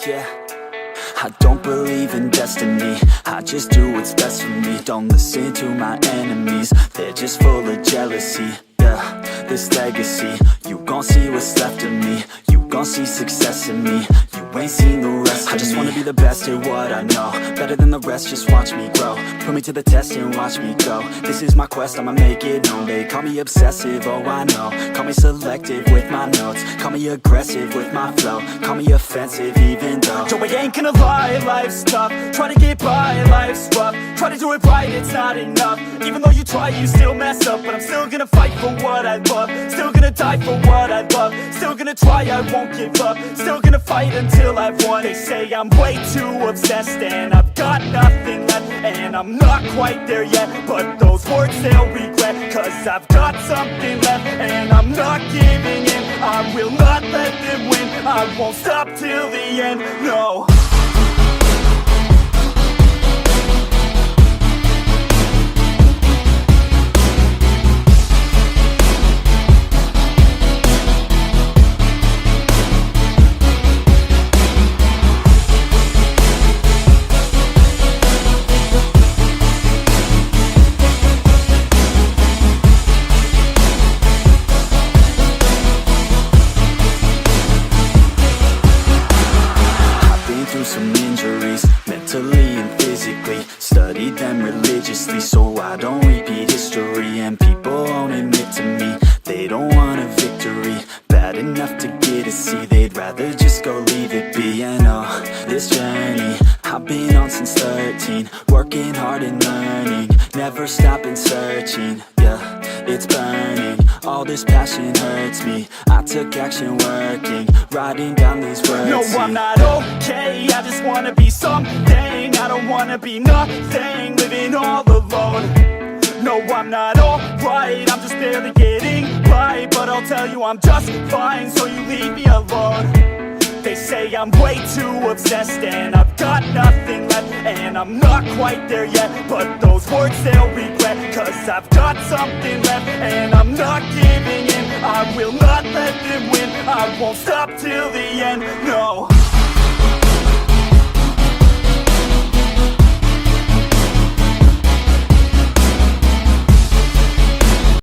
Yeah, I don't believe in destiny, I just do what's best for me. Don't listen to my enemies, they're just full of jealousy. Yeah, this legacy, you gon' see what's left of me. You gon' see success in me, you ain't seen the rest of me. I just wanna be the best at what I know, better than the rest, just watch me grow. Put me to the test and watch me go. This is my quest, I'ma make it known. They call me obsessive, oh I know. Call me selective with my notes, call me aggressive with my flow. Call me offensive even though Joe, I ain't gonna lie, life's tough. Try to get by, life's rough. Try to do it right, it's not enough. Even though you try, you still mess up. But I'm still gonna fight for what I love, still gonna die for what I love. Still gonna try, I won't give up. Still gonna fight until I've won. They say I'm way too obsessed and I've got nothing left, and I'm not quite there yet, but those words they'll regret. Cause I've got something left and I'm not giving in. I will not let them win, I won't stop till the end, no. Some injuries, mentally and physically. Studied them religiously so I don't repeat history. And people won't admit to me they don't want a victory bad enough to get a C. They'd rather just go leave it be. And oh, this journey I've been on since 13, working hard and learning, never stopping searching. Yeah, it's burning, all this passion hurts me. I took action working, writing down these words. No, I'm not okay, I just wanna be something. I don't wanna be nothing, living all alone. No, I'm not alright, I'm just barely getting by. But I'll tell you I'm just fine, so you leave me alone. They say I'm way too obsessed and I've got nothing left, and I'm not quite there yet, but those words they'll regret. Cause I've got something left and I'm not giving in. I will not let them win, I won't stop till the end, no.